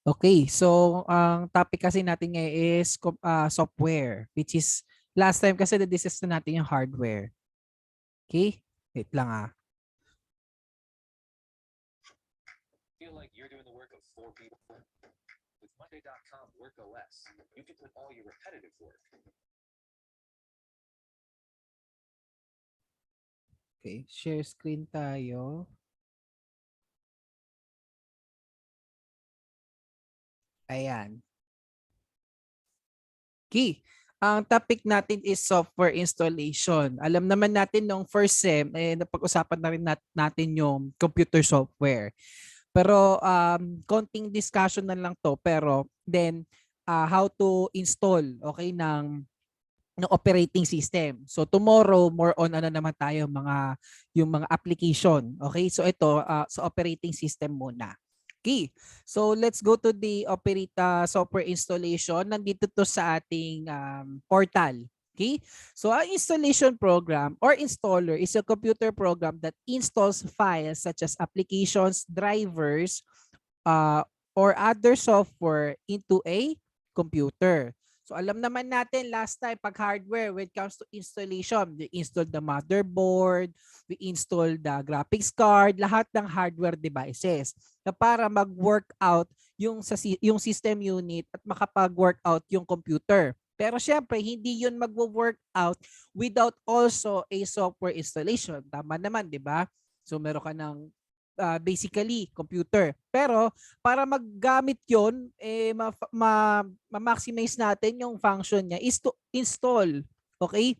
Okay, so ang topic kasi natin ngayon is software, which is last time kasi na-discuss na natin yung hardware. Okay? Wait lang ah. Feel like you're doing the work of 4 people? With Monday.com Work OS, you can put all your repetitive work. Okay, share screen tayo. Ayan. Okay. Ang topic natin is software installation. Alam naman natin nung first sem, napag-usapan na rin natin yung computer software. Pero konting discussion na lang to, pero then how to install, okay, ng operating system. So tomorrow more on ano naman tayo, yung mga application. Okay? So ito sa operating system muna. Okay. So let's go to the software installation. Nandito to sa ating portal. Okay? So ang installation program or installer is a computer program that installs files such as applications, drivers, or other software into a computer. So alam naman natin last time pag hardware when it comes to installation, we install the motherboard, we install the graphics card, lahat ng hardware devices na para mag-work out yung system unit at makapag-work out yung computer. Pero syempre, hindi yun magwo-work out without also a software installation. Tama naman, di ba? So meron ka ng basically computer. Pero para maggamit yon ma-maximize natin yung function niya is to install, okay,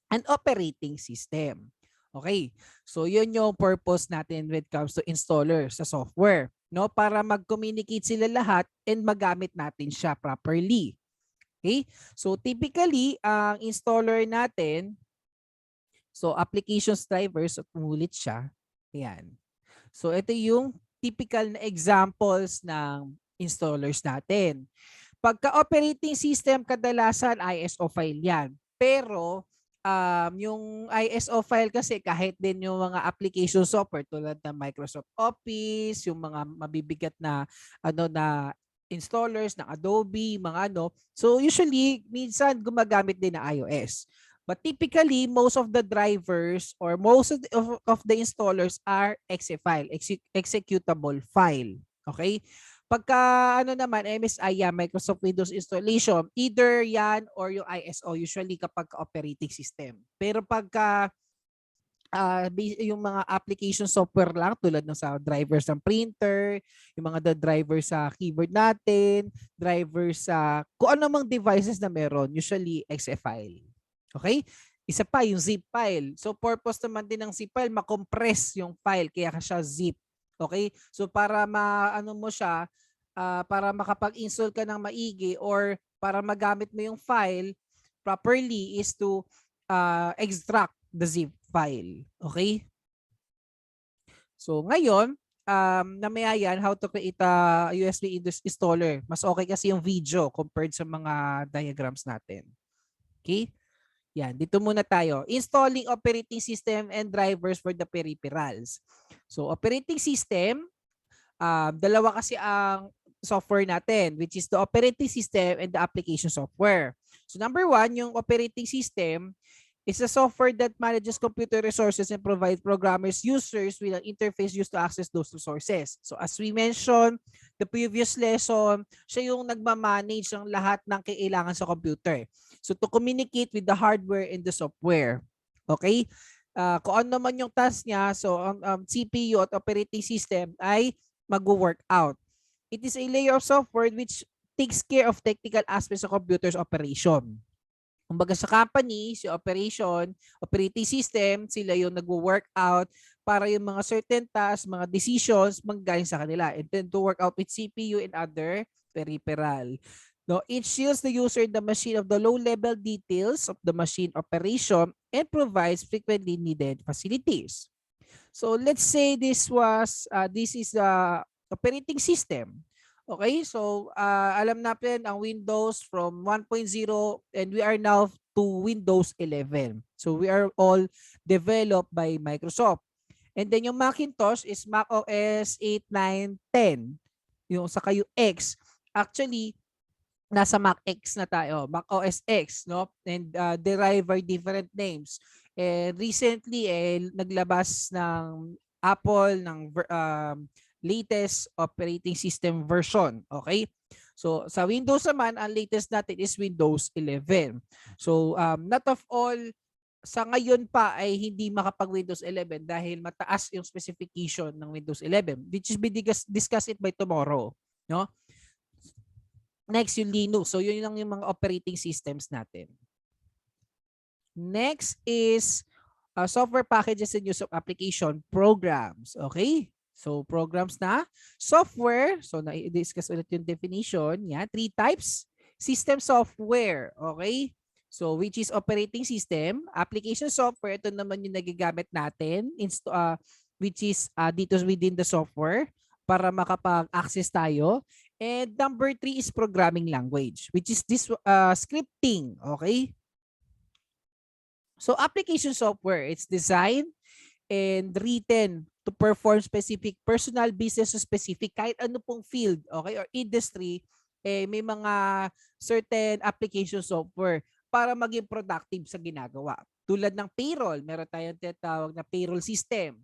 an operating system. Okay, so yun yung purpose natin when it comes to installer sa software, no, para mag-communicate sila lahat and magamit natin siya properly. Okay, so typically ang installer natin, so applications drivers, at umulit siya, ayan. So ito yung typical na examples ng installers natin. Pagka operating system, kadalasan ISO file yan. Pero yung ISO file kasi kahit din yung mga application software tulad ng Microsoft Office, yung mga mabibigat na installers ng Adobe, mga ano. So usually minsan gumagamit din ng iOS. But typically, most of the drivers or most of the installers are exe file, executable file. Okay? Pagka ano naman, MSI, Microsoft Windows installation, either yan or yung ISO, usually kapag operating system. Pero pagka yung mga application software lang tulad ng sa drivers ng printer, yung mga driver sa keyboard natin, driver sa kung ano mang devices na meron, usually exe file. Okay? Isa pa yung zip file. So purpose naman din ng zip file, ma-compress yung file kaya siya zip. Okay? So para maano mo siya, para makapag-install ka ng maigi or para magamit mo yung file properly is to extract the zip file. Okay? So ngayon, namaya yan how to create a USB installer. Mas okay kasi yung video compared sa mga diagrams natin. Okay? Yan, dito muna tayo. Installing operating system and drivers for the peripherals. So operating system, dalawa kasi ang software natin, which is the operating system and the application software. So number one, yung operating system is a software that manages computer resources and provides programmers users with an interface used to access those resources. So as we mentioned, the previous lesson, siya yung nagmamanage ng lahat ng kailangan sa computer. So to communicate with the hardware and the software. Okay? Kung ano naman yung task niya, so ang CPU at operating system ay mag-work out. It is a layer of software which takes care of technical aspects of computer's operation. Kumbaga sa company, si operation, operating system, sila yung nagwo-work out para yung mga certain tasks, mga decisions, manggaling sa kanila. And then to work out with CPU and other peripheral. No, it shields the user and the machine of the low-level details of the machine operation and provides frequently needed facilities. So let's say this is the operating system. Okay, so alam natin ang Windows from 1.0 and we are now to Windows 11. So we are all developed by Microsoft. And then yung Macintosh is Mac OS 8, 9, 10. yung saka yung X, actually nasa Mac X na tayo, Mac OS X, no? And derive are different names. And recently naglabas ng Apple ng latest operating system version, okay? So sa Windows naman, ang latest natin is Windows 11. So not of all sa ngayon pa ay hindi makapag-Windows 11 dahil mataas yung specification ng Windows 11, which is be discuss it by tomorrow, no? Next yung Linux. So yun lang yung mga operating systems natin. Next is software packages and use of application programs. Okay? So programs na. Software. So na-discuss ulit yung definition. Yan. 3 types. System software. Okay? So which is operating system. Application software. Ito naman yung nagagamit natin. Which is dito within the software para makapag-access tayo. And number 3 is programming language, which is this scripting. Okay? So application software, it's designed and written to perform specific personal business specific kahit ano pong field, okay, or industry, may mga certain application software para maging productive sa ginagawa. Tulad ng payroll, meron tayong tinatawag na payroll system.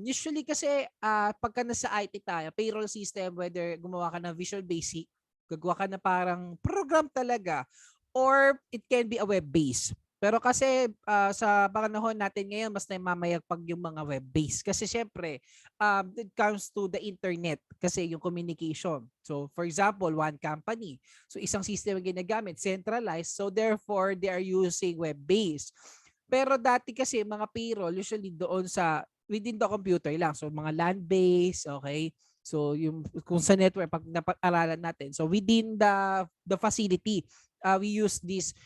Usually kasi pagka nasa IT tayo, payroll system, whether gumawa ka ng Visual Basic, gagawa ka na parang program talaga, or it can be a web-based. Pero kasi sa panahon natin ngayon, mas namamayagpag yung mga web-based. Kasi syempre, it comes to the internet kasi yung communication. So for example, one company. So isang system ang ginagamit, centralized. So therefore, they are using web-based. Pero dati kasi mga payroll, usually doon sa within the computer lang. So mga land-based, okay? So yung kung sa network, pag napag-aralan natin. So within the facility, we use this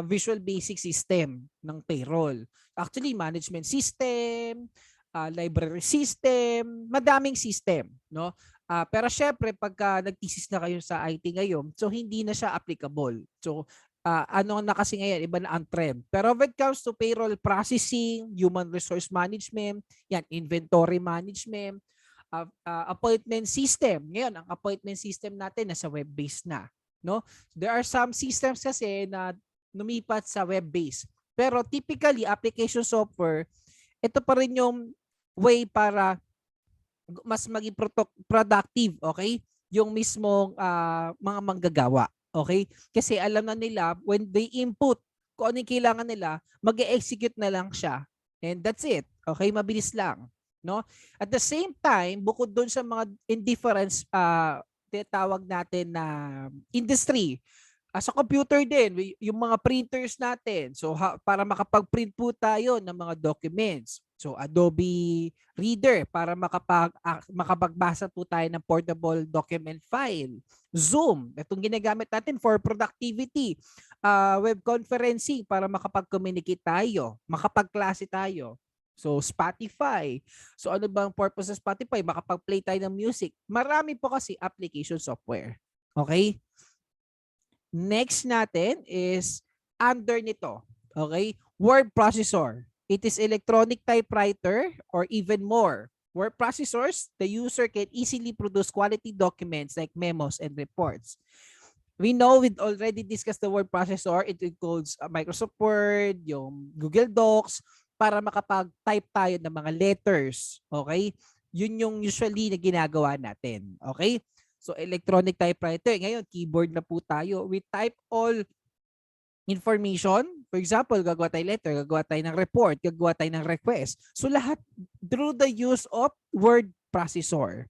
Visual Basic system ng payroll. Actually, management system, library system, madaming system, no? Pero syempre pagka nagthesis na kayo sa IT ngayon, so hindi na siya applicable. So ano na kasi ngayon, iba na ang trend. Pero when it comes to payroll processing, human resource management, yan, inventory management, appointment system. Ngayon, ang appointment system natin nasa web-based na, no? There are some systems kasi na lumipat sa web-based. Pero typically, application software, ito pa rin yung way para mas maging productive, okay? Yung mismong mga manggagawa, okay? Kasi alam na nila, when they input kung ano yung kailangan nila, mag-execute na lang siya. And that's it. Okay? Mabilis lang. No? At the same time, bukod doon sa mga indifference, tinatawag natin na industry, sa computer din, yung mga printers natin. So para makapag-print po tayo ng mga documents. So Adobe Reader para makapagbasa po tayo ng portable document file. Zoom, itong ginagamit natin for productivity. Web conferencing para makapag-communicate tayo, makapag-klase tayo. So Spotify. So ano bang purpose sa Spotify? Makapag-play tayo ng music. Marami po kasi application software. Okay? Next natin is under nito. Okay? Word processor. It is electronic typewriter or even more. Word processors, the user can easily produce quality documents like memos and reports. We know we've already discussed the word processor. It includes Microsoft Word, yung Google Docs, para makapag-type tayo ng mga letters. Okay? Yun yung usually na ginagawa natin. Okay? So electronic typewriter. Ngayon, keyboard na po tayo. We type all information. For example, gagawa tayo letter, gagawa tayo ng report, gagawa tayo ng request. So lahat through the use of word processor.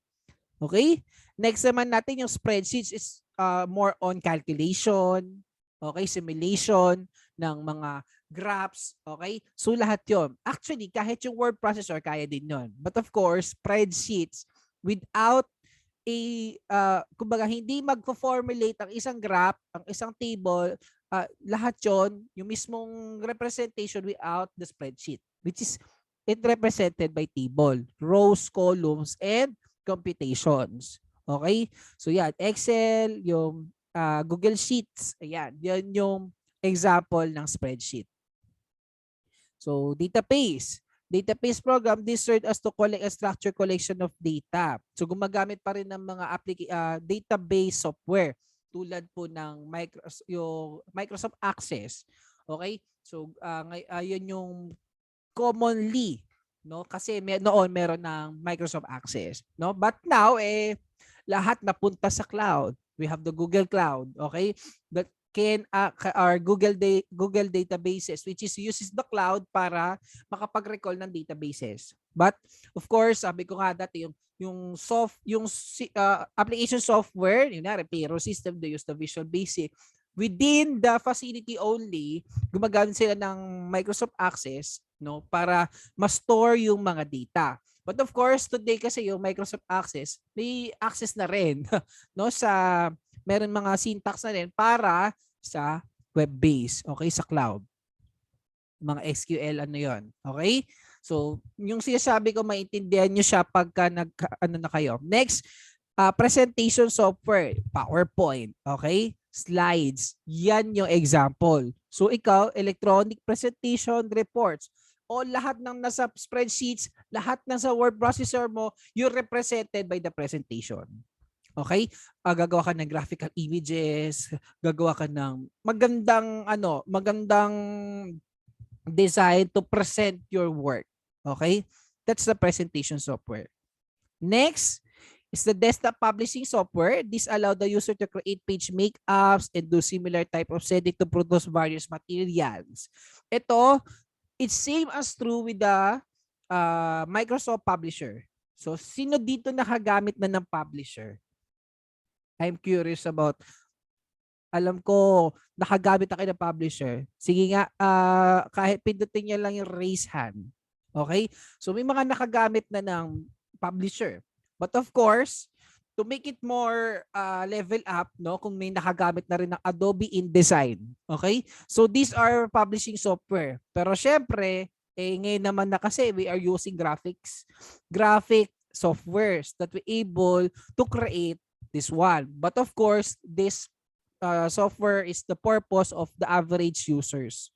Okay? Next naman natin yung spreadsheets is more on calculation, okay, simulation ng mga graphs, okay? So lahat 'yon. Actually, kahit yung word processor kaya din 'yon. But of course, spreadsheets without kumbaga hindi magfo-formulate ang isang graph, ang isang table, lahat 'yon, yung mismong representation without the spreadsheet, which is it represented by table, rows, columns, and computations. Okay? So yan, Excel, yung Google Sheets, ayan, yan yung example ng spreadsheet. So database, Database program, this served as to collect a structured collection of data. So gumagamit pa rin ng mga database software tulad po ng yung Microsoft Access. Okay? So yun yung commonly, no? Kasi noon meron ng Microsoft Access, no? But now lahat napunta sa cloud. We have the Google Cloud, okay? That can our Google databases, which is uses the cloud para makapag-recall ng databases. But of course, sabi ko nga dati yung application software, yun na, payroll system, they use the Visual Basic. Within the facility only, gumagamit sila ng Microsoft Access, no, para ma-store yung mga data. But of course, today kasi yung Microsoft Access, may access na rin no sa meron mga syntax na rin para sa web base, okay, sa cloud. Mga SQL ano 'yon, okay? So, yung sinasabi ko maintindihan niyo siya pagka ano na kayo. Next, presentation software, PowerPoint, okay? Slides. Yan yung example. So ikaw, electronic presentation reports, o lahat ng nasa spreadsheets, lahat ng sa word processor mo, you're represented by the presentation. Okay? Gagawa ka ng graphical images, gagawa ka ng magandang design to present your work. Okay? That's the presentation software. Next is the desktop publishing software. This allows the user to create page makeups and do similar type of setting to produce various materials. Ito, it's same as true with the Microsoft Publisher. So, sino dito nakagamit na ng Publisher? I'm curious about, alam ko, nakagamit na kayo ng Publisher. Sige nga, kahit pindutin niya lang yung raise hand. Okay? So, may mga nakagamit na ng Publisher. But of course, to make it more level up, no, kung may nakagamit na rin ng Adobe InDesign. Okay? So, these are publishing software. Pero syempre, ngayon naman na kasi we are using graphic softwares that we able to create this one. But of course, this software is the purpose of the average users.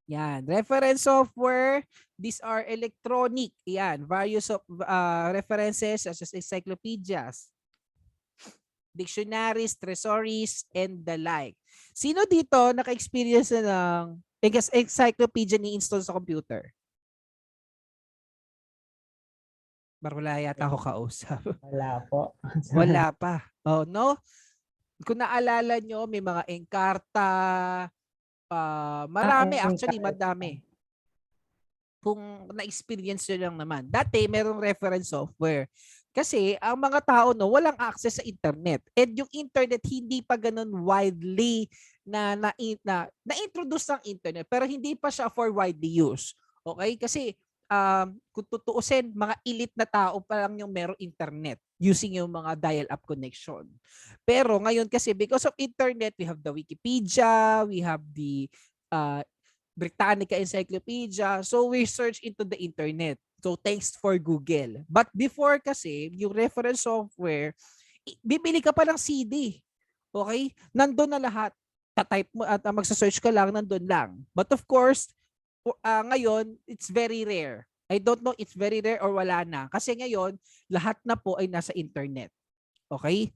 Yan. Reference software, these are electronic. Yan. Various of references such as encyclopedias, dictionaries, thesaurus, and the like. Sino dito naka-experience na ng encyclopedia ni install sa computer? Wala yata ako kausap. Wala po. Wala pa. Oh, no? Kung naalala nyo, may mga Encarta, marami actually, madami. Kung na-experience nyo lang naman. Dati, merong reference software. Kasi, ang mga tao, no, walang access sa internet. And yung internet, hindi pa ganun widely na-introduce ng internet. Pero hindi pa siya for widely use. Okay? Kasi, kung tutuusin, mga elite na tao pa lang yung merong internet using yung mga dial-up connection. Pero ngayon kasi because of internet, we have the Wikipedia, we have the Britannica Encyclopedia. So we search into the internet. So thanks for Google. But before kasi, yung reference software, bibili ka pa ng CD. Okay? Nandun na lahat. Ta-type mo at magsa-search ka lang, nandun lang. But of course, ngayon, it's very rare. I don't know, it's very rare or wala na. Kasi ngayon, lahat na po ay nasa internet. Okay?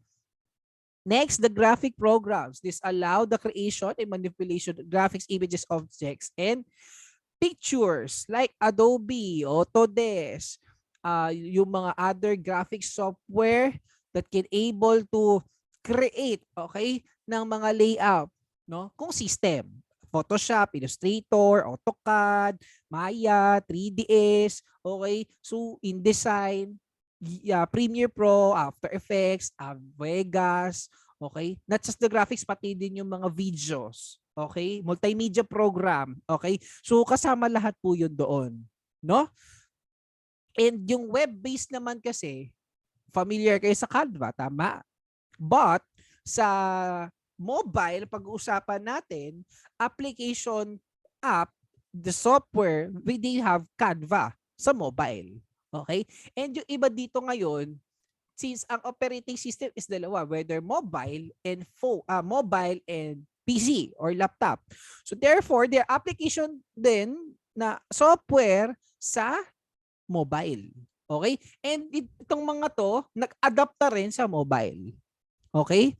Next, the graphic programs. This allow the creation and manipulation of graphics, images, objects, and pictures like Adobe, Autodesk, yung mga other graphic software that can able to create, okay, ng mga layout, no? Kung system. Photoshop, Illustrator, AutoCAD, Maya, 3ds, okay? So, InDesign, Premiere Pro, After Effects, Vegas, okay? Not just the graphics, pati din yung mga videos, okay? Multimedia program, okay? So, kasama lahat po yun doon, no? And yung web-based naman kasi, familiar kayo sa Canva, tama? But, sa mobile, pag-uusapan natin, application app, the software, we did have Canva sa mobile. Okay? And yung iba dito ngayon, since ang operating system is dalawa, whether mobile and PC or laptop. So therefore, their application then na software sa mobile. Okay? And itong mga to, nag-adapt na rin sa mobile. Okay?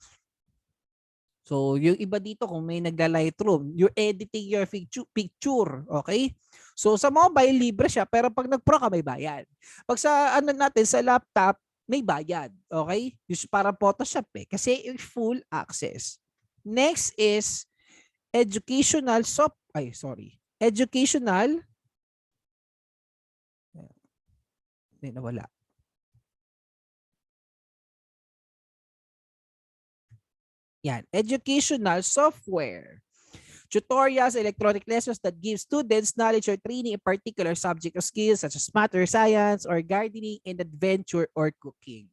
So, yung iba dito, kung may nagla-Lightroom, you're editing your picture. Okay? So, sa mobile, libre siya. Pero pag nag-pro ka, may bayad. Pag sa ano natin, sa laptop, may bayad. Okay? Yung para Photoshop eh. Kasi full access. Next is educational educational nawala. Yan, educational software. Tutorials, electronic lessons that give students knowledge or training in particular subject or skills such as math or science or gardening and adventure or cooking.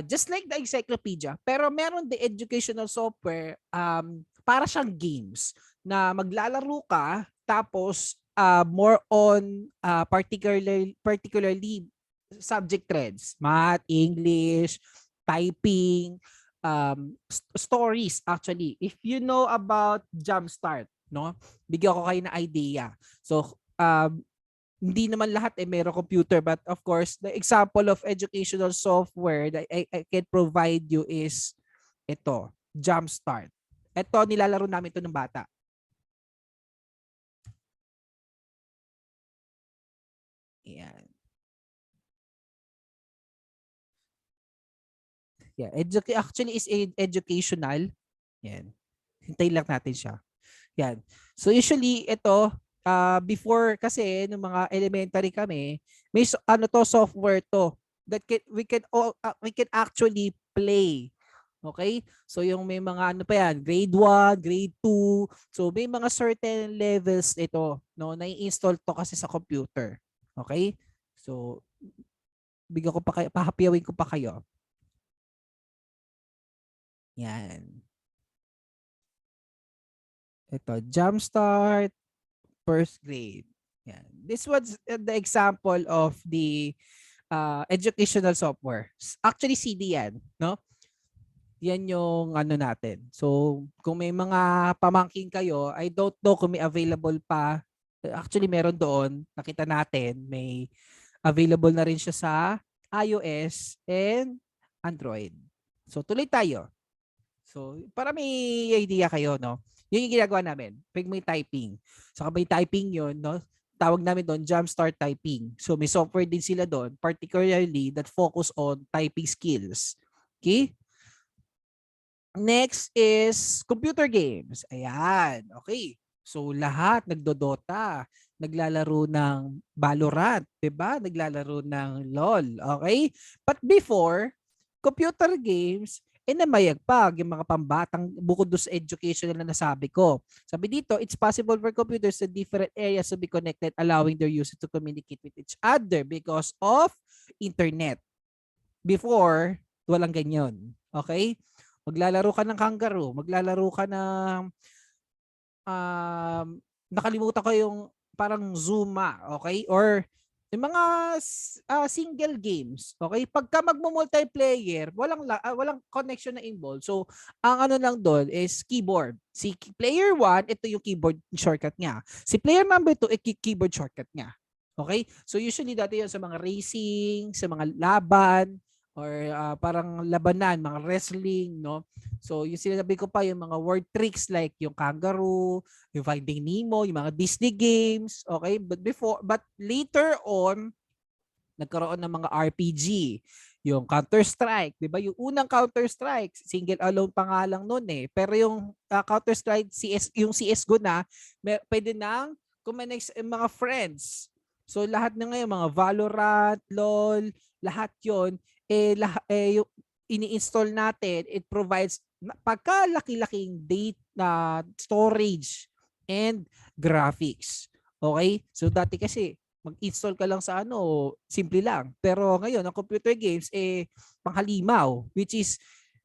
Just like the encyclopedia, pero meron the educational software para siyang games na maglalaro ka tapos more on particularly subject threads, math, English, typing, stories actually. If you know about Jumpstart, no? Bigyan ko kayo ng idea. So, hindi naman lahat meron computer, but of course, the example of educational software that I can provide you is ito, Jumpstart. Ito, nilalaro namin ito ng bata. Yan. Yeah, actually is educational. Yan. Hintayin lang natin siya. Yan. So usually ito before kasi nung mga elementary kami, may ano to software to that we can actually play. Okay? So yung may mga ano pa yan, grade 1, grade 2. So may mga certain levels ito, no, na-install to kasi sa computer. Okay? So bigyan ko pa kayo, pahapyawin ko pa kayo. Yan. Ito, Jumpstart, first grade. Yan. This was the example of the educational software. Actually, CD yan, no? Yan yung ano natin. So, kung may mga pamangking kayo, I don't know kung may available pa. Actually, meron doon. Nakita natin, may available na rin siya sa iOS and Android. So, tuloy tayo. So, para may idea kayo, no? Yun yung ginagawa namin. Pag may typing. So, may typing yun, no? Tawag namin doon, Jumpstart Typing. So, may software din sila doon, particularly that focus on typing skills. Okay? Next is computer games. Ayan. Okay. So, lahat nagdodota. Naglalaro ng Valorant. Diba? Naglalaro ng LOL. Okay? But before, computer games, namayagpag yung mga pambatang bukod do sa educational na nasabi ko. Sabi dito, it's possible for computers in different areas to be connected, allowing their users to communicate with each other because of internet. Before, walang ganyan. Okay? Maglalaro ka ng kangaroo, maglalaro ka ng nakalimutan ko yung parang Zuma, okay? Or yung mga single games, okay? Pagka magmo-multiplayer, walang connection na involved. So, ang ano lang doon is keyboard. Si player 1, ito yung keyboard shortcut niya. Si player number 2, keyboard shortcut niya. Okay? So, usually dati yun sa mga racing, sa mga laban, or parang labanan, mga wrestling, no? So, yung sinabi ko pa, yung mga word tricks like yung kangaroo, yung Finding Nemo, yung mga Disney games, okay? But later on, nagkaroon ng mga RPG, yung Counter-Strike, 'di ba? Yung unang Counter-Strike, single alone pa nga lang noon eh. Pero yung Counter-Strike yung CS:GO na, pwede nang kumonect mga friends. So lahat na ngayon mga Valorant, LoL, lahat 'yon yung ini-install natin, it provides pagkalaki-laking date na storage and graphics. Okay? So dati kasi mag-install ka lang sa simple lang. Pero ngayon, ang computer games panghalimaw, which is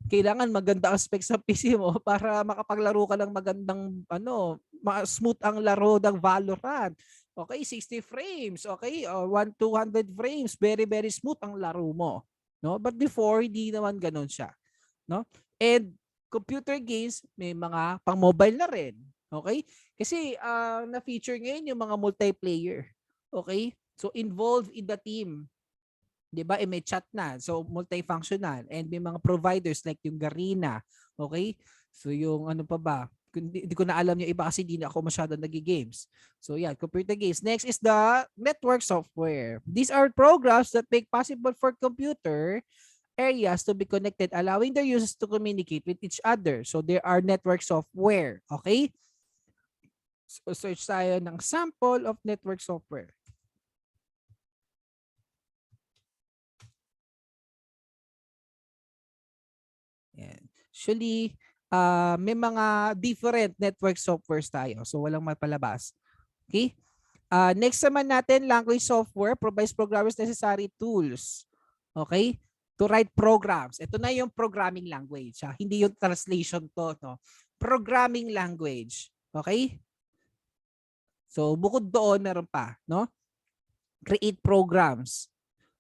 kailangan maganda ang specs sa PC mo para makapaglaro ka ng magandang smooth ang laro ng Valorant. Okay, 60 frames, okay? 200 frames, very very smooth ang laro mo, no? But before, hindi naman ganoon siya, no? And computer games may mga pang-mobile na rin. Okay? Kasi na-feature ngayon yung mga multiplayer. Okay? So involved in the team. 'Di ba? May chat na. So multifunctional and may mga providers like yung Garena. Okay? So yung ano pa ba? Hindi ko na alam yung iba kasi hindi na ako masyado nagi-games. So yeah, computer games. Next is the network software. These are programs that make possible for computer areas to be connected, allowing their users to communicate with each other. So there are network software. Okay? So search tayo ng sample of network software. Yan. Actually, may mga different network softwares tayo. So walang mapalabas. Okay? Next naman natin, language software provides programmers necessary tools. Okay? To write programs. Ito na yung programming language. Ha? Hindi yung translation to. No? Programming language. Okay? So bukod doon, meron pa. No? Create programs.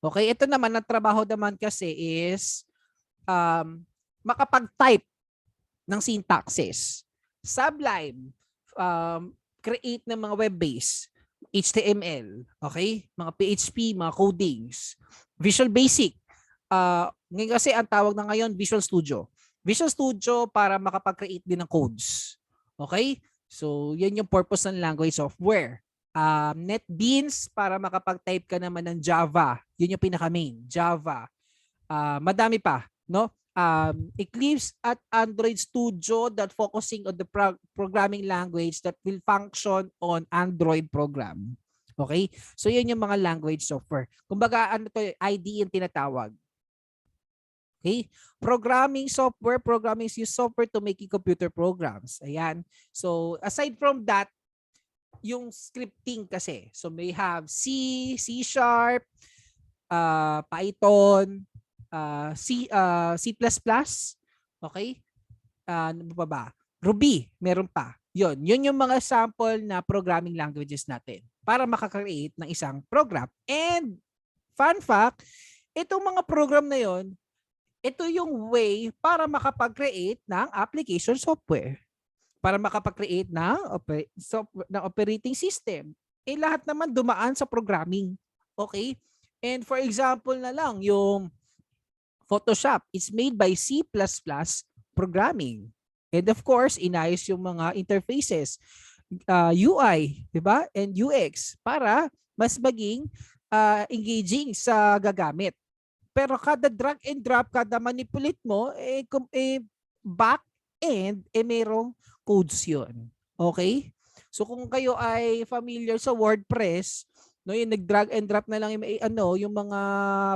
Okay? Ito naman, ang trabaho naman kasi is makapag-type ng syntaxes. Sublime, create ng mga web-based, HTML, okay? Mga PHP, mga codings. Visual Basic, ngayon kasi ang tawag na ngayon Visual Studio. Visual Studio para makapag-create din ng codes. Okay? So, yan yung purpose ng language software. NetBeans para makapag-type ka naman ng Java. Yun yung pinaka-main, Java. Madami pa, no? Eclipse at Android Studio that focusing on the programming language that will function on Android program. Okay? So, yun yung mga language software. Kumbaga, ano to, IDE yung tinatawag. Okay? Programming software, programming is used software to make computer programs. Ayan. So, aside from that, yung scripting kasi. So, may have C, C#, Python, C++, okay? Ano pa ba? Ruby, meron pa. Yun yung mga sample na programming languages natin para makakreate ng isang program. And fun fact, itong mga program na yon, ito yung way para makapag-create ng application software. Para makapag-create ng operating system. Eh lahat naman dumaan sa programming. Okay? And for example na lang, yung Photoshop is made by C++ programming. And of course, inayos yung mga interfaces, UI, 'di ba? And UX para mas maging engaging sa gagamit. Pero kada drag and drop, kada manipulate mo, back end, merong codes yun. Okay? So kung kayo ay familiar sa WordPress, no, yung nag-drag and drop na lang yung mga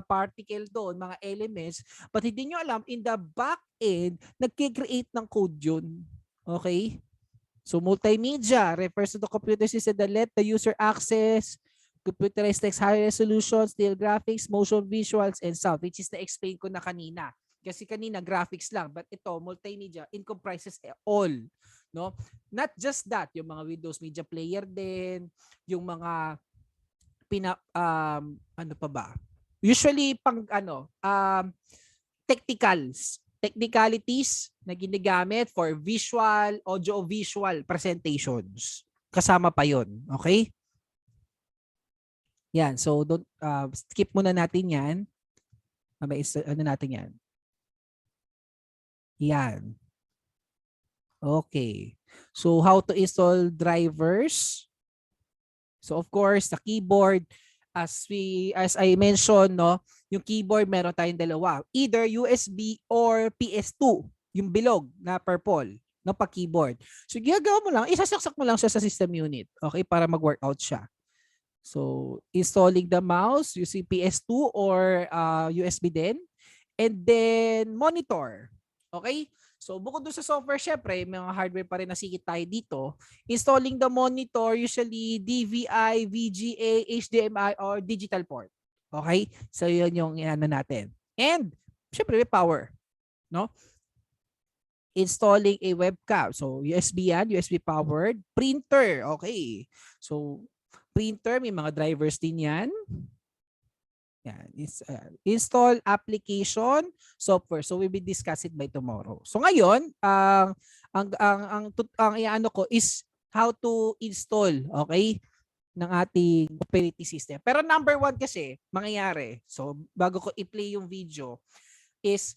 particle doon, mga elements, but hindi nyo alam, in the back end, nagki-create ng code yun. Okay? So multimedia refers to the computer system that let the user access computerized text, high resolution, still graphics, motion visuals, and sound, which is na-explain ko na kanina. Kasi kanina graphics lang, but ito multimedia encompasses all, no? Not just that, yung mga Windows Media Player din, yung mga ano pa ba? Usually pang technicalities na ginagamit for visual, audio-visual presentations. Kasama pa yon, okay? Yan, so don't skip muna natin 'yan. Ano natin 'yan? Yan. Okay. So how to install drivers? So of course, the keyboard as I mentioned, no, yung keyboard meron tayong dalawa, either USB or PS2, yung bilog na purple no pa keyboard. So gagawin mo lang, isasaksak mo lang siya sa system unit, okay, para mag-workout siya. So installing the mouse using PS2 or USB din. And then monitor. Okay? So bukod doon sa software, syempre, may mga hardware pa rin na sikit tayo dito. Installing the monitor, usually DVI, VGA, HDMI, or digital port. Okay? So yun yung ano natin. And syempre may power. No? Installing a webcam. So USB yan, USB powered. Printer. Okay. So printer, may mga drivers din yan. Yan, install application software. So we will discuss it by tomorrow. So ngayon, ang iano ko is how to install, okay, ng ating operating system. Pero number one kasi, mangyayari, so bago ko i-play yung video, is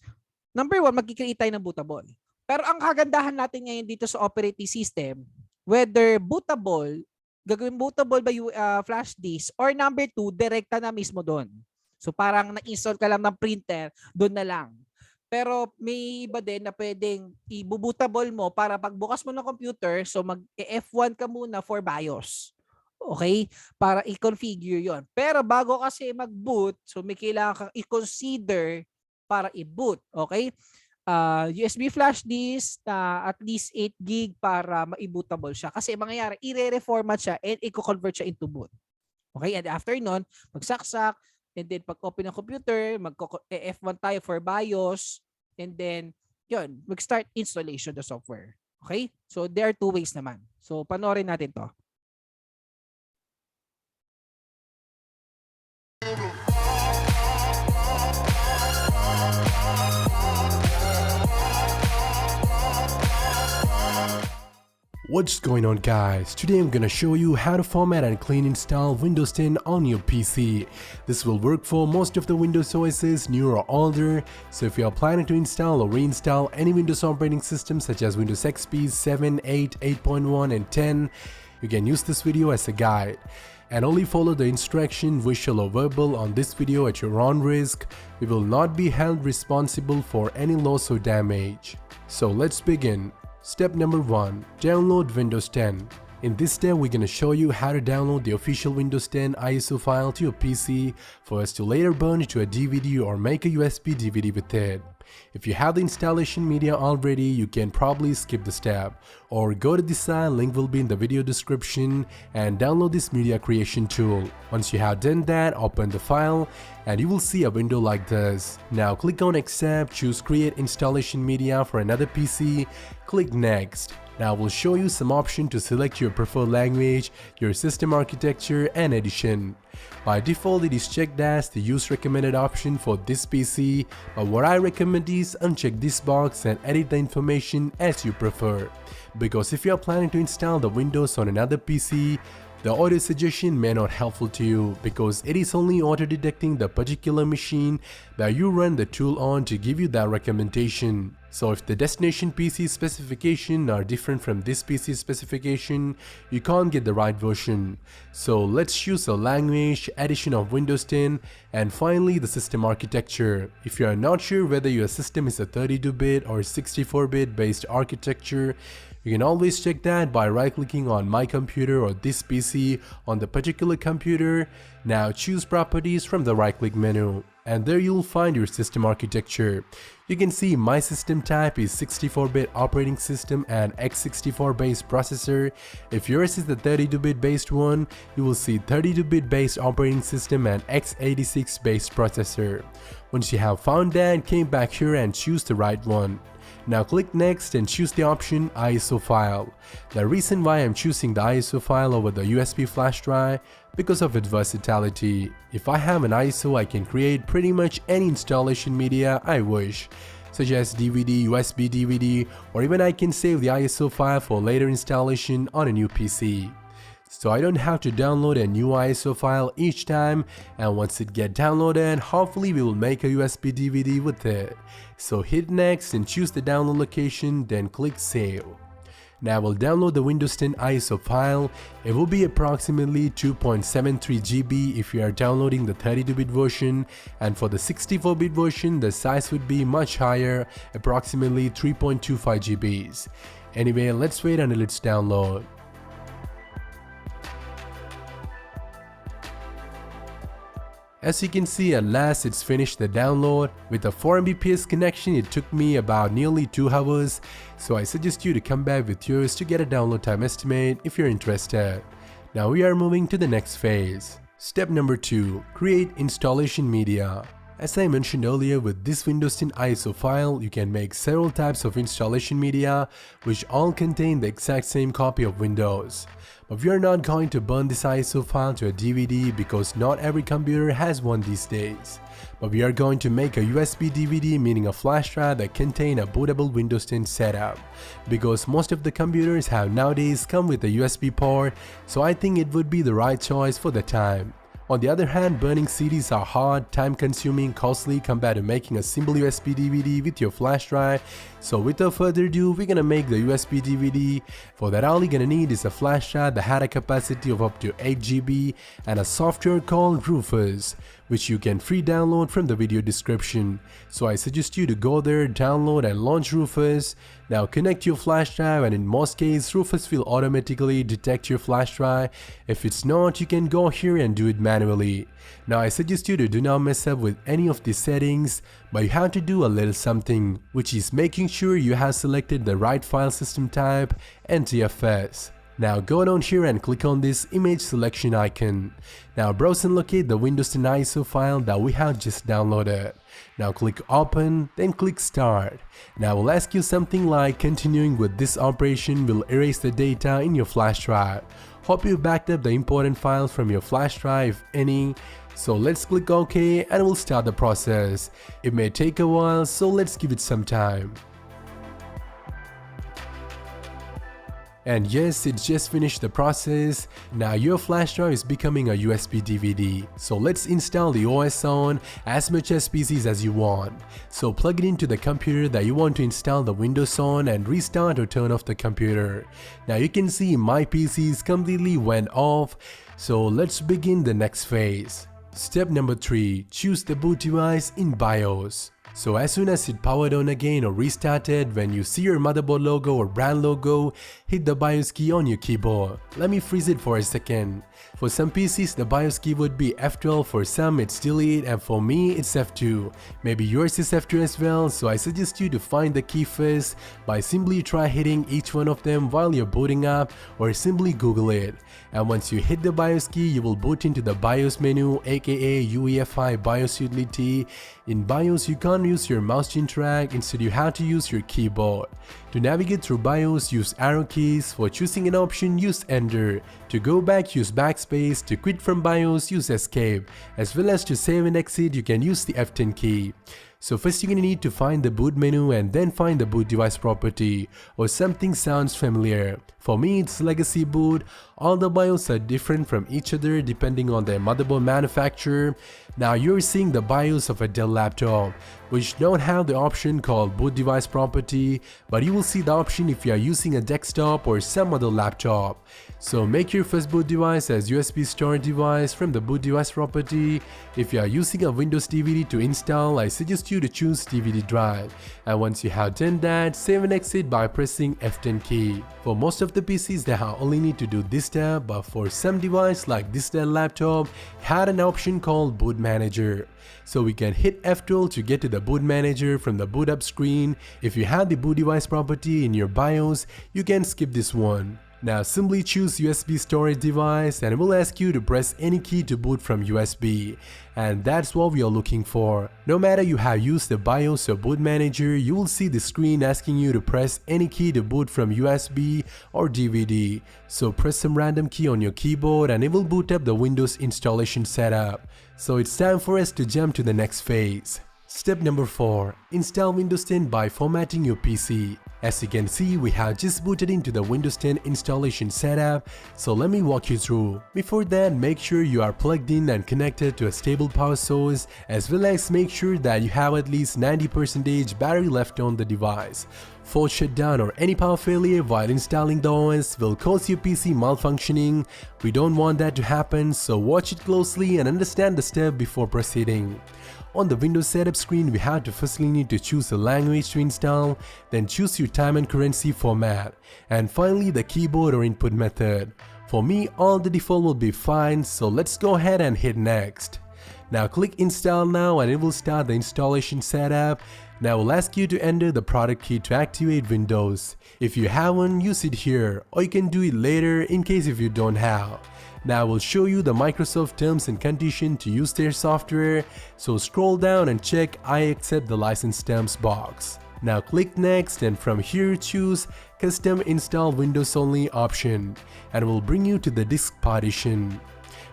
number one, magkikreate tayo ng bootable. Pero ang kagandahan natin ngayon dito sa operating system, whether bootable, gagawin bootable ba yung flash disk, or number two, direkta na mismo doon. So parang na-install ka lang ng printer, doon na lang. Pero may iba din na pwedeng i-bootable mo para pagbukas mo ng computer, so mag-F1 ka muna for BIOS. Okay? Para i-configure yon. Pero bago kasi mag-boot, so may kailangan kang i-consider para i-boot. Okay? USB flash disk na at least 8 gig para ma-bootable siya. Kasi mangyayari, i-reformat siya and i-convert siya into boot. Okay? And after nun, magsaksak, and then pag open ng computer, mag-F1 tayo for BIOS, and then, yun, mag-start installation the software. Okay? So, there are two ways naman. So, panoorin natin to. What's going on, guys? Today I'm gonna show you how to format and clean install Windows 10 on your PC. This will work for most of the Windows OSs, new or older. So if you are planning to install or reinstall any Windows operating system such as Windows XP 7, 8, 8.1 and 10, you can use this video as a guide. And only follow the instruction, visual or verbal, on this video at your own risk. We will not be held responsible for any loss or damage. So let's begin. Step number 1. Download Windows 10. In this step, we're going to show you how to download the official Windows 10 ISO file to your PC for us to later burn it to a DVD or make a USB DVD with it. If you have the installation media already, you can probably skip the step or go to the site, link will be in the video description, and download this media creation tool. Once you have done that, open the file and you will see a window like this. Now click on accept, choose create installation media for another PC, click next. Now we'll show you some options to select your preferred language, your system architecture and edition. By default, it is checked as the use recommended option for this PC, but what I recommend is uncheck this box and edit the information as you prefer. Because if you are planning to install the Windows on another PC, the audio suggestion may not helpful to you because it is only auto-detecting the particular machine that you run the tool on to give you that recommendation. So if the destination PC specification are different from this PC specification, you can't get the right version. So let's choose a language, edition of Windows 10, and finally the system architecture. If you are not sure whether your system is a 32-bit or 64-bit based architecture, you can always check that by right-clicking on My Computer or This PC on the particular computer. Now choose Properties from the right-click menu, and there you'll find your system architecture. You can see my system type is 64-bit operating system and x64 based processor. If yours is the 32-bit based one, you will see 32-bit based operating system and x86 based processor. Once you have found that, came back here and choose the right one. Now click next and choose the option ISO file. The reason why I'm choosing the ISO file over the USB flash drive because of its versatility. If I have an ISO, I can create pretty much any installation media I wish, such as DVD, USB DVD, or even I can save the ISO file for later installation on a new PC. So I don't have to download a new ISO file each time, and once it gets downloaded, hopefully we will make a USB DVD with it. So hit next and choose the download location, then click save. Now we'll download the Windows 10 ISO file. It will be approximately 2.73 GB if you are downloading the 32-bit version, and for the 64-bit version the size would be much higher, approximately 3.25 GBs. Anyway, let's wait until it's download. As you can see, at last it's finished the download. With a 4 Mbps connection, it took me about nearly 2 hours, so I suggest you to come back with yours to get a download time estimate if you're interested. Now we are moving to the next phase. Step number 2. Create installation media. As I mentioned earlier, with this Windows 10 ISO file, you can make several types of installation media which all contain the exact same copy of Windows. But we are not going to burn this ISO file to a DVD because not every computer has one these days. But we are going to make a USB DVD, meaning a flash drive that contain a bootable Windows 10 setup. Because most of the computers have nowadays come with a USB port, so I think it would be the right choice for the time. On the other hand, burning CDs are hard, time-consuming, costly compared to making a simple USB DVD with your flash drive. So without further ado, we're gonna make the USB DVD. For that, all you're gonna need is a flash drive that had a capacity of up to 8 GB and a software called Rufus, which you can free download from the video description. So I suggest you to go there, download and launch Rufus. Now connect your flash drive, and in most cases Rufus will automatically detect your flash drive. If it's not, you can go here and do it manually. Now I suggest you to do not mess up with any of these settings, but you have to do a little something, which is making sure you have selected the right file system type, NTFS. Now go down here and click on this image selection icon. Now browse and locate the Windows 10 ISO file that we have just downloaded. Now click open, then click start. Now we'll ask you something like continuing with this operation will erase the data in your flash drive. Hope you backed up the important files from your flash drive if any. So let's click OK and we'll start the process. It may take a while, so let's give it some time. And yes, it's just finished the process. Now your flash drive is becoming a USB DVD. So let's install the OS on as much as PCs as you want. So plug it into the computer that you want to install the Windows on and restart or turn off the computer. Now you can see my PCs completely went off. So let's begin the next phase. Step number 3. Choose the boot device in BIOS. So as soon as it powered on again or restarted, when you see your motherboard logo or brand logo, hit the BIOS key on your keyboard. Let me freeze it for a second. For some PCs, the BIOS key would be F12, for some it's delete, and for me it's F2. Maybe yours is F2 as well, so I suggest you to find the key first by simply try hitting each one of them while you're booting up, or simply Google it. And once you hit the BIOS key, you will boot into the BIOS menu, aka UEFI BIOS utility. In BIOS, you can't use your mouse to interact, instead you have to use your keyboard. To navigate through BIOS, use arrow keys. For choosing an option, use Enter. To go back, use Backspace. To quit from BIOS, use Escape. As well as to save and exit, you can use the F10 key. So first you're gonna need to find the boot menu and then find the boot device property, or something sounds familiar. For me it's legacy boot. All the BIOS are different from each other depending on their motherboard manufacturer. Now you're seeing the BIOS of a Dell laptop, which don't have the option called boot device property, but you will see the option if you are using a desktop or some other laptop. So make your first boot device as USB storage device from the boot device property. If you are using a Windows DVD to install, I suggest you to choose DVD drive. And once you have done that, save and exit by pressing F10 key. For most of the PCs, they only need to do this step, but for some device like this Dell laptop, had an option called boot manager. So we can hit F12 to get to the boot manager from the boot up screen. If you have the boot device property in your BIOS, you can skip this one. Now simply choose USB storage device and it will ask you to press any key to boot from USB. And that's what we are looking for. No matter you have used the BIOS or boot manager, you will see the screen asking you to press any key to boot from USB or DVD. So press some random key on your keyboard and it will boot up the Windows installation setup. So it's time for us to jump to the next phase. Step number 4. Install Windows 10 by formatting your PC. As you can see, we have just booted into the Windows 10 installation setup, so let me walk you through. Before that, make sure you are plugged in and connected to a stable power source, as well as make sure that you have at least 90% battery left on the device. Force shutdown or any power failure while installing the OS will cause your PC malfunctioning. We don't want that to happen, so watch it closely and understand the step before proceeding. On the Windows setup screen, we have to firstly need to choose a language to install, then choose your time and currency format, and finally the keyboard or input method. For me, all the default will be fine, so let's go ahead and hit next. Now click install now and it will start the installation setup. Now we'll ask you to enter the product key to activate Windows. If you have one, use it here, or you can do it later in case if you don't have. Now I will show you the Microsoft terms and condition to use their software, so scroll down and check I accept the license terms box. Now click next and from here choose custom install Windows only option and it will bring you to the disk partition,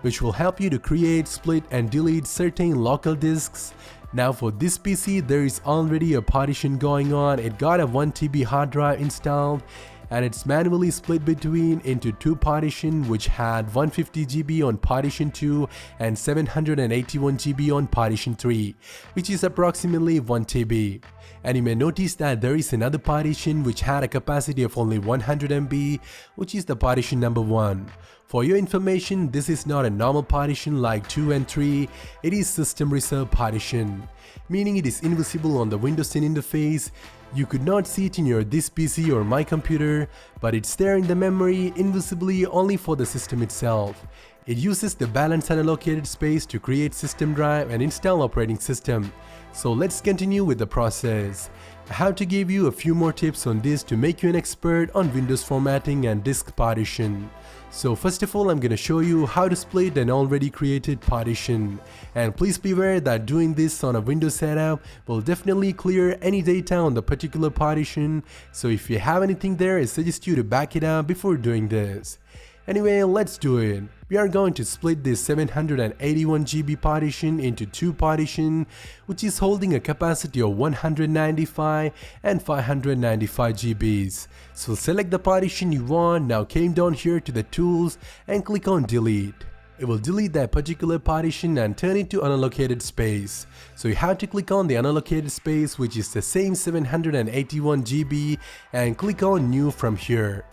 which will help you to create, split and delete certain local disks. Now for this PC there is already a partition going on. It got a 1 TB hard drive installed and it's manually split between into two partition which had 150 GB on partition 2 and 781 GB on partition 3, which is approximately 1 TB. And you may notice that there is another partition which had a capacity of only 100 MB, which is the partition number 1. For your information, this is not a normal partition like 2 and 3, it is system reserve partition, meaning it is invisible on the Windows 10 interface. You could not see it in your this PC or my computer, but it's there in the memory invisibly only for the system itself. It uses the balanced unallocated space to create system drive and install operating system. So let's continue with the process. I have to give you a few more tips on this to make you an expert on Windows formatting and disk partition. So first of all, I'm gonna show you how to split an already created partition. And please be aware that doing this on a Windows setup will definitely clear any data on the particular partition. So if you have anything there, I suggest you to back it up before doing this. Anyway, let's do it. We are going to split this 781 GB partition into two partitions, which is holding a capacity of 195 and 595 GBs. So select the partition you want. Now came down here to the tools and click on delete. It will delete that particular partition and turn it to unallocated space. So you have to click on the unallocated space, which is the same 781 GB, and click on new from here.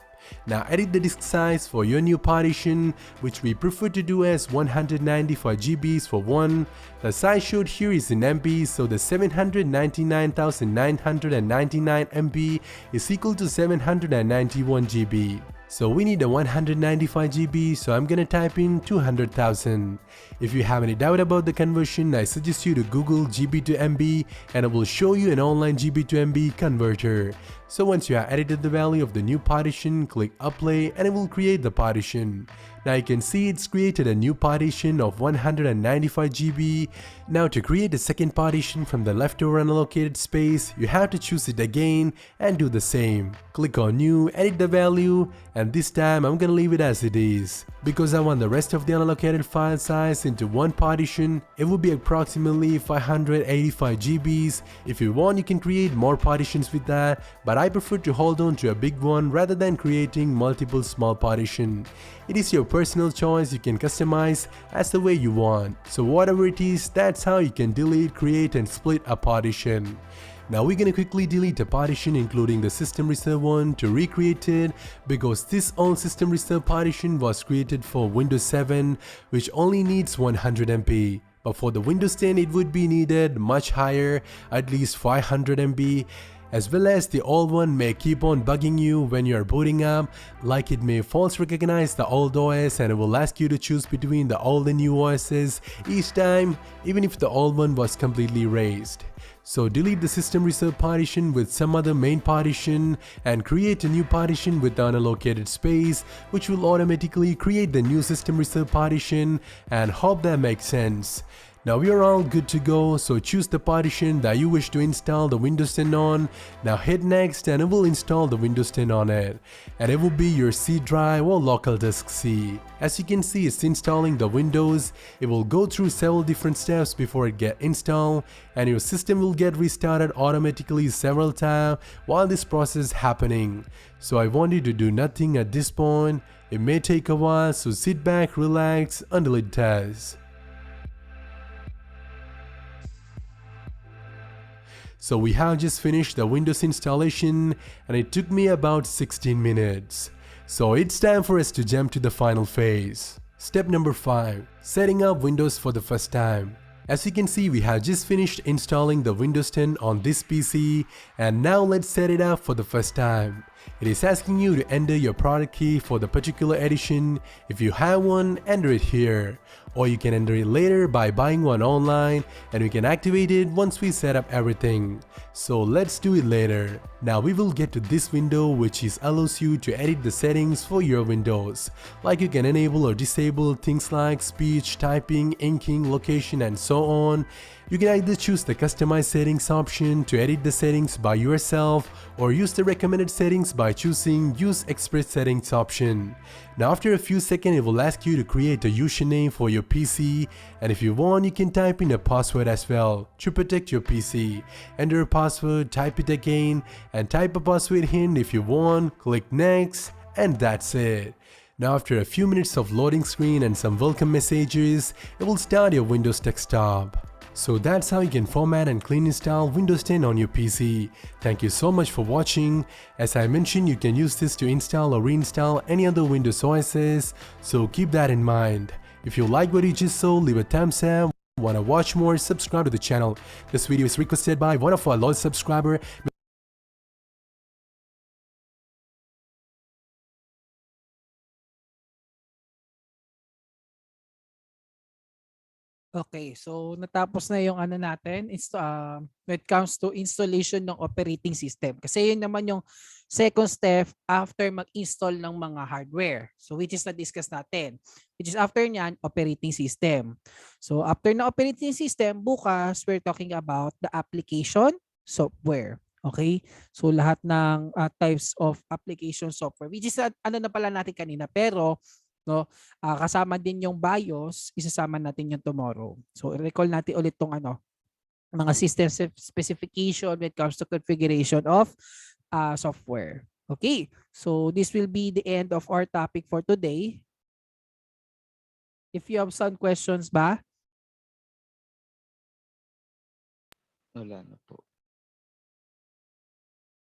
Now edit the disk size for your new partition, which we prefer to do as 195 GBs for one. The size showed here is in MB, so the 799,999 MB is equal to 791 GB. So we need a 195 GB, so I'm gonna type in 200,000. If you have any doubt about the conversion, I suggest you to Google GB to MB and it will show you an online GB to MB converter. So once you have edited the value of the new partition, click apply and it will create the partition. Now you can see it's created a new partition of 195 GB. Now to create a second partition from the leftover unallocated space, you have to choose it again and do the same. Click on new, edit the value, and this time I'm gonna leave it as it is. Because I want the rest of the unallocated file size into one partition, it will be approximately 585 GBs. If you want, you can create more partitions with that, but I prefer to hold on to a big one rather than creating multiple small partitions. It is your personal choice, you can customize as the way you want. So whatever it is, that's how you can delete, create and split a partition. Now we're gonna quickly delete a partition including the system reserve one to recreate it, because this old system reserve partition was created for Windows 7, which only needs 100 MB. But for the Windows 10 it would be needed much higher, at least 500 MB. As well as the old one may keep on bugging you when you are booting up, like it may false recognize the old OS and it will ask you to choose between the old and new OSs each time, even if the old one was completely erased. So delete the system reserve partition with some other main partition and create a new partition with the unallocated space, which will automatically create the new system reserve partition, and hope that makes sense. Now we are all good to go, so choose the partition that you wish to install the Windows 10 on. Now hit next and it will install the Windows 10 on it. And it will be your C drive or local disk C. As you can see, it's installing the Windows. It will go through several different steps before it gets installed, and your system will get restarted automatically several times while this process is happening. So I want you to do nothing at this point. It may take a while, so sit back, relax until it does. So we have just finished the Windows installation and it took me about 16 minutes. So it's time for us to jump to the final phase. Step number 5. Setting up Windows for the first time. As you can see, we have just finished installing the Windows 10 on this PC, and now let's set it up for the first time. It is asking you to enter your product key for the particular edition. If you have one, enter it here. Or you can enter it later by buying one online, and we can activate it once we set up everything. So let's do it later. Now we will get to this window, which allows you to edit the settings for your windows. Like you can enable or disable things like speech, typing, inking, location, and so on. You can either choose the customize settings option to edit the settings by yourself, or use the recommended settings by choosing use express settings option. Now after a few seconds, it will ask you to create a username for your PC, and if you want, you can type in a password as well to protect your PC. Enter a password, type it again, and type a password hint if you want, click next, and that's it. Now after a few minutes of loading screen and some welcome messages, it will start your Windows desktop. So that's how you can format and clean install Windows 10 on your PC. Thank you so much for watching. As I mentioned, you can use this to install or reinstall any other Windows OSs, so keep that in mind. If you like what you just saw, leave a thumbs up. Wanna watch more? Subscribe to the channel. This video is requested by one of our loyal subscribers. Okay, so natapos na yung ano natin when it comes to installation ng operating system. Kasi yun naman yung second step after mag-install ng mga hardware. So which is na-discuss natin. Which is after nyan, operating system. So after na operating system, bukas we're talking about the application software. Okay? So lahat ng types of application software. Which is ano na pala natin kanina. Pero no, kasama din yung BIOS, isasama natin yung tomorrow. So recall natin ulit tong mga system specification when it comes to configuration of software. Okay, so this will be the end of our topic for today. If you have some questions ba? Wala na po.